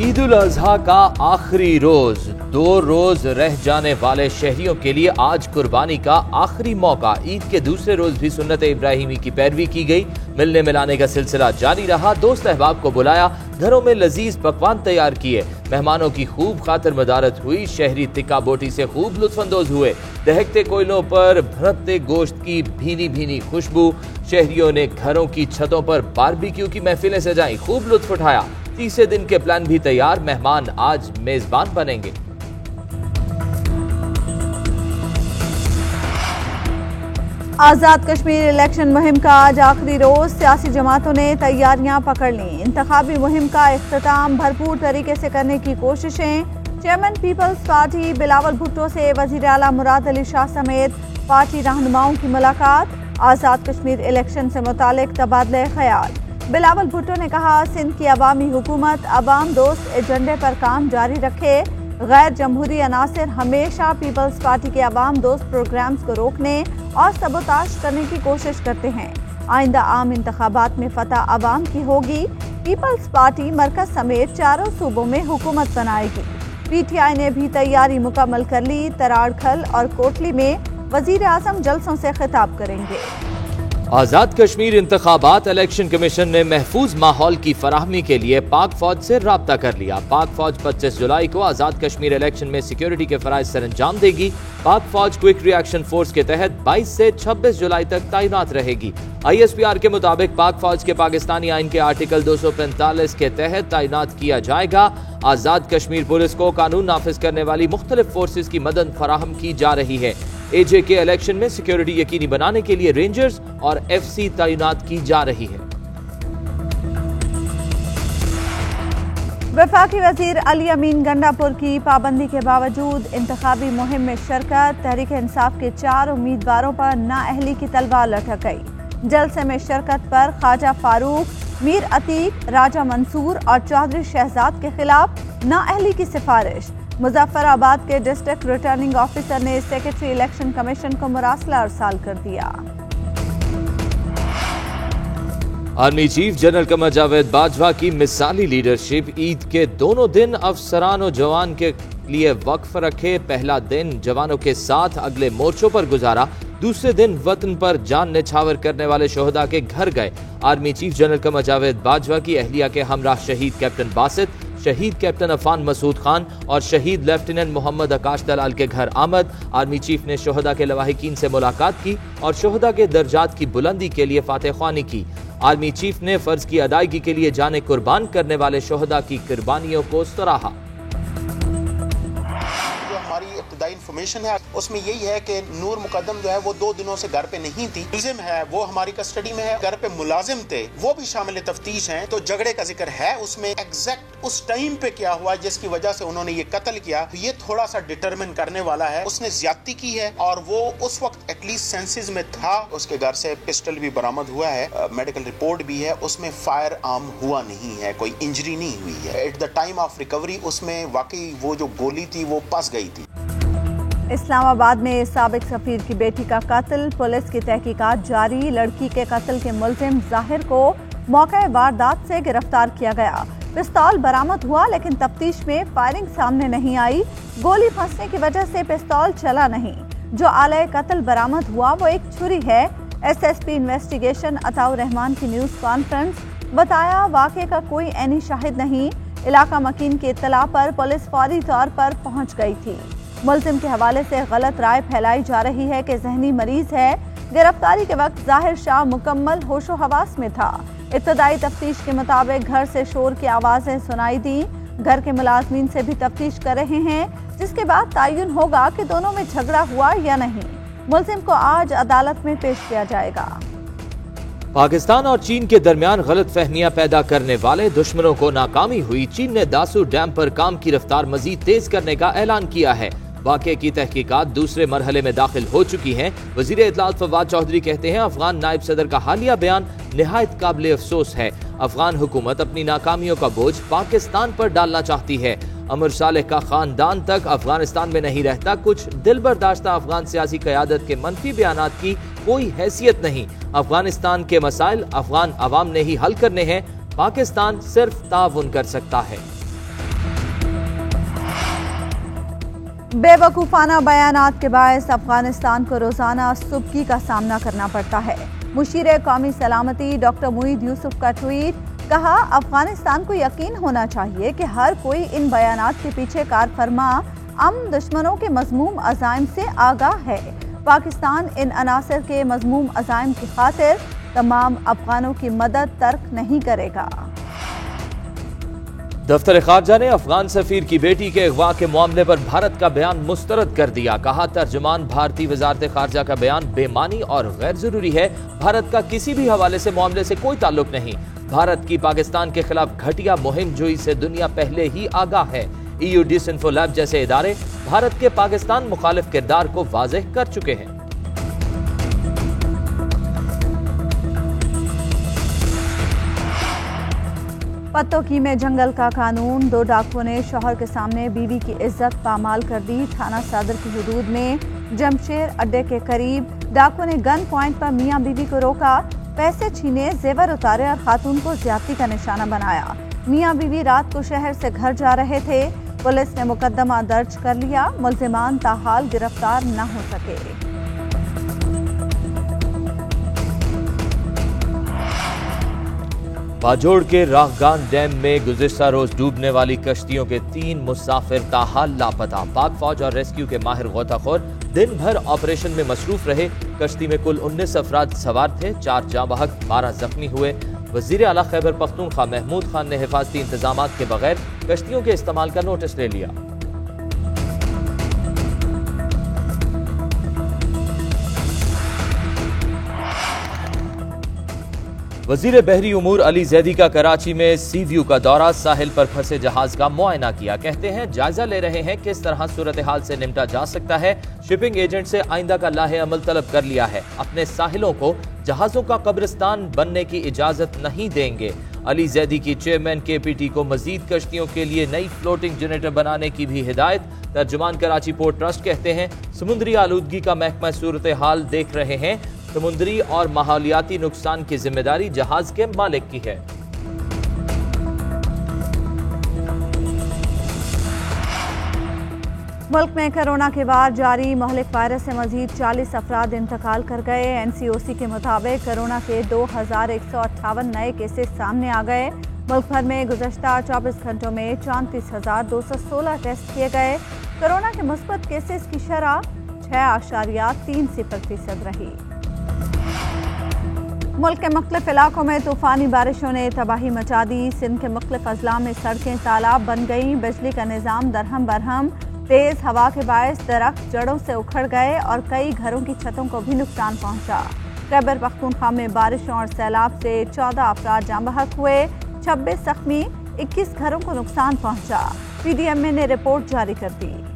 ईद उल अजहा का आखिरी रोज, 2 रोज रह जाने वाले शहरियों के लिए आज कुर्बानी का आखिरी मौका। ईद के दूसरे रोज भी सुन्नत इब्राहिमी की पैरवी की गई। मिलने मिलाने का सिलसिला जारी रहा। दोस्त अहबाब को बुलाया, घरों में लजीज पकवान तैयार किए, मेहमानों की खूब खातिर मदारत हुई। शहरी तिक्का बोटी से खूब लुत्फानंदोज हुए। दहकते कोयलों पर भड़कते गोश्त की भीनी भीनी खुशबू। शहरियों ने घरों की छतों पर बारबेक्यू की महफिलें सजाई, खूब लुत्फ उठाया। तीसरे दिन के प्लान भी तैयार, मेहमान आज मेजबान बनेंगे। आजाद कश्मीर इलेक्शन मुहिम का आज आखिरी रोज, सियासी जमातों ने तैयारियां पकड़ ली। इंतखाबी मुहिम का इख्तिताम भरपूर तरीके से करने की कोशिशें। चेयरमैन पीपल्स पार्टी बिलावल भुट्टो से वजीर आला मुराद अली शाह समेत पार्टी रहनुमाओं की मुलाकात। आजाद कश्मीर इलेक्शन से मुतालिक तबादले ख्याल। बिलावल भुट्टो ने कहा, सिंध की अवामी हुकूमत अवाम दोस्त एजेंडे पर काम जारी रखे। गैर जमहूरी अनासर हमेशा पीपल्स पार्टी के अवाम दोस्त प्रोग्राम्स को रोकने और सबोताश करने की कोशिश करते हैं। आइंदा आम इंतखाबात में फतह अवाम की होगी। पीपल्स पार्टी मरकज समेत 4 सूबों में हुकूमत बनाएगी। पीटीआई ने भी तैयारी मुकम्मल कर ली। तराड़खल और कोटली में वजीर आजम जलसों से खिताब करेंगे। आजाद कश्मीर इंतखाबात, इलेक्शन कमीशन ने महफूज माहौल की फराहमी के लिए पाक फौज से राब्ता कर लिया। पाक फौज 25 जुलाई को आजाद कश्मीर इलेक्शन में सिक्योरिटी के फराइज सर अंजाम देगी। पाक फौज क्विक रिएक्शन फोर्स के तहत 22 से 26 जुलाई तक तैनात रहेगी। ISPR के मुताबिक पाक फौज के पाकिस्तानी आइन के आर्टिकल 245 के तहत तैनात किया जाएगा। आजाद कश्मीर पुलिस को कानून नाफिज करने वाली मुख्तलिफ फोर्सेज की मदद फराहम की जा रही है। AJ के इलेक्शन में सिक्योरिटी यकीनी बनाने के लिए रेंजर्स और FC तैनात की जा रही है। वफाकी वजीर अली अमीन गंडापुर की पाबंदी के बावजूद इंतखाबी मुहिम में शिरकत। तहरीक इंसाफ के 4 उम्मीदवारों पर नाअहली की तलवार लटक गई। जलसे में शिरकत पर ख्वाजा फारूक, मीर अतीक, राजा मंसूर और चौधरी शहजाद के खिलाफ नाअहली की सिफारिश। मुजफ्फराबाद के डिस्ट्रिक्ट रिटर्निंग ऑफिसर ने सेक्रेटरी इलेक्शन कमीशन को मुरासला अरसाल कर दिया। Army chief general Qamar Javed Bajwa की मिसाली लीडरशिप। ईद के दोनों दिन अफसरान और जवान के लिए वक्फ रखे। पहला दिन जवानों के साथ अगले मोर्चों पर गुजारा। दूसरे दिन वतन पर जान निछावर करने वाले शोहदा के घर गए। Army chief general Qamar Javed Bajwa की अहलिया के हमरा शहीद कैप्टन बासित, शहीद कैप्टन अफान मसूद खान और शहीद लेफ्टिनेंट मोहम्मद आकाश दलाल के घर आमद। आर्मी चीफ ने शोहदा के लवाहिकीन से मुलाकात की और शोहदा के दर्जात की बुलंदी के लिए फातह ख्वानी की। आर्मी चीफ ने फर्ज की अदायगी के लिए जाने कुर्बान करने वाले शोहदा की कुर्बानियों को सराहा। इन्फॉर्मेशन है उसमें यही है कि नूर मुकद्दम जो है वो 2 दिनों से घर पे नहीं थी। मुलजिम है वो हमारी कस्टडी में है, घर पे मुलाजिम थे वो भी शामिल तफ्तीश हैं। तो झगड़े का जिक्र है उसमें, एग्जैक्ट उस टाइम पे क्या हुआ जिसकी वजह से उन्होंने ये कत्ल किया, तो ये थोड़ा सा डिटरमिन करने वाला है। उसने ज्यादती की है और वो उस वक्त एटलीस्ट सेंसेस में था। उसके घर से पिस्टल भी बरामद हुआ है, मेडिकल रिपोर्ट भी है, उसमें फायर आर्म हुआ नहीं है, कोई इंजरी नहीं हुई है। At the time of recovery उसमें वाकई वो जो गोली थी वो फंस गई थी। इस्लामाबाद में साबिक सफीर की बेटी का कत्ल, पुलिस की तहकीकात जारी। लड़की के कत्ल के मुलजिम जाहिर को मौके वारदात से गिरफ्तार किया गया। पिस्तौल बरामद हुआ लेकिन तफ्तीश में फायरिंग सामने नहीं आई। गोली फंसने की वजह से पिस्तौल चला नहीं। जो आले कत्ल बरामद हुआ वो एक छुरी है। SSP इन्वेस्टिगेशन अताउर रहमान की न्यूज कॉन्फ्रेंस, बताया वाक़े का कोई ऐनी शाहिद नहीं। इलाका मकीन की इत्तला पर पुलिस फौरी तौर पर पहुंच गई थी। मुलजिम के हवाले से गलत राय फैलाई जा रही है कि जहनी मरीज है। गिरफ्तारी के वक्त जाहिर शाह मुकम्मल होशो हवास में था। इब्तदाई तफ्तीश के मुताबिक घर से शोर की आवाजें सुनाई दी। घर के मुलाजमीन से भी तफ्तीश कर रहे हैं, जिसके बाद तायुन होगा कि दोनों में झगड़ा हुआ या नहीं। मुलजिम को आज अदालत में पेश किया जाएगा। पाकिस्तान और चीन के दरमियान गलत फहमियां पैदा करने वाले दुश्मनों को नाकामी हुई। चीन ने दासू डैम पर काम की रफ्तार मजीद तेज करने का ऐलान किया है। वाक़े की तहकीकात दूसरे मरहले में दाखिल हो चुकी हैं। वज़ीर इत्तलात फवाद चौधरी कहते हैं, अफगान नायब सदर का हालिया बयान निहायत काबिल अफसोस है। अफगान हुकूमत अपनी नाकामियों का बोझ पाकिस्तान पर डालना चाहती है। अमर सालेह का खानदान तक अफगानिस्तान में नहीं रहता। कुछ दिल बर्दाश्ता अफगान सियासी क़यादत के मनफी बयानात की कोई हैसियत नहीं। अफगानिस्तान के मसाइल अफगान अवाम ने ही हल करने हैं। पाकिस्तान सिर्फ ताउन कर सकता है। बेवकूफ़ाना बयानात के बायस अफगानिस्तान को रोज़ाना सुबकी का सामना करना पड़ता है। मुशीर कौमी सलामती डॉक्टर मुईद यूसुफ का ट्वीट, कहा अफगानिस्तान को यकीन होना चाहिए कि हर कोई इन बयानात के पीछे कार फरमा दुश्मनों के मज़मूम अज़ाइम से आगाह है। पाकिस्तान इन अनासर के मज़मूम अज़ाइम की खातिर तमाम अफगानों की मदद तर्क नहीं करेगा। दफ्तर खारजा ने अफगान सफीर की बेटी के अगवा के मामले पर भारत का बयान मुस्तरद कर दिया। कहा, तर्जुमान भारतीय वजारत खारजा का बयान बेमानी और गैर जरूरी है। भारत का किसी भी हवाले से मामले से कोई ताल्लुक नहीं। भारत की पाकिस्तान के खिलाफ घटिया मुहिम जोई से दुनिया पहले ही आगाह है। EU डिसइंफो लैब जैसे इदारे भारत के पाकिस्तान मुखालिफ किरदार को वाज़ेह कर चुके हैं। पत्तोकी में जंगल का कानून, 2 डाकुओं ने शौहर के सामने बीवी की इज्जत पामाल कर दी। थाना सदर की हुदूद में जमशेर अड्डे के करीब डाकुओं ने गन पॉइंट पर मियां बीवी को रोका, पैसे छीने, जेवर उतारे और खातून को ज्यादती का निशाना बनाया। मियां बीवी रात को शहर से घर जा रहे थे। पुलिस ने मुकदमा दर्ज कर लिया। मुल्जिमान ताहाल गिरफ्तार न हो सके। बाजोड़ के राहगान डैम में गुज़िश्ता रोज डूबने वाली कश्तियों के 3 मुसाफिर ताहाल लापता। पाक फौज और रेस्क्यू के माहिर गोताखोर दिन भर ऑपरेशन में मसरूफ रहे। कश्ती में कुल 19 अफराद सवार थे, 4 जाँ बहक, 12 जख्मी हुए। वज़ीर आला खैबर पख्तूनख्वा महमूद खान ने हिफाजती इंतजामात के बगैर कश्तियों के इस्तेमाल का नोटिस ले लिया। वज़ीर बहरी उमूर अली जैदी का कराची में सी व्यू का दौरा, साहिल पर फंसे जहाज का मुआयना किया। कहते हैं जायजा ले रहे हैं किस तरह सूरत हाल से निपटा जा सकता है। शिपिंग एजेंट से आइंदा का लाहे अमल तलब कर लिया है। अपने साहिलों को जहाजों का कब्रिस्तान बनने की इजाजत नहीं देंगे। अली जैदी की चेयरमैन KPT को मजीद कश्तियों के लिए नई फ्लोटिंग जनरेटर बनाने की भी हिदायत। तर्जुमान कराची पोर्ट ट्रस्ट कहते हैं समुद्री आलूदगी का महकमा सूरत हाल देख रहे हैं। समुद्री और माहौलियाती नुकसान की जिम्मेदारी जहाज के मालिक की है। मुल्क में कोरोना के बाद जारी महलिक वायरस से मजीद 40 अफराद इंतकाल कर गए। NCOC के मुताबिक कोरोना के 2158 नए केसेस सामने आ गए। मुल्क भर में गुज़श्ता 24 घंटों में 34,216 टेस्ट किए गए। कोरोना के मुस्बत केसेस की शरह 6.30% रही। मुल्क के मुख्तलिफ इलाकों में तूफ़ानी बारिशों ने तबाही मचा दी। सिंध के मुख्तलिफ अजला में सड़कें तालाब बन गई। बिजली का निज़ाम दरहम बरहम। तेज़ हवा के बायस दरख्त जड़ों से उखड़ गए और कई घरों की छतों को भी नुकसान पहुंचा। खैबर पख्तूनख्वा में बारिशों और सैलाब से 14 अफराद जाँ बहक हुए, 26 जख्मी, 21 घरों को नुकसान पहुंचा। PDMA ने रिपोर्ट जारी कर दी।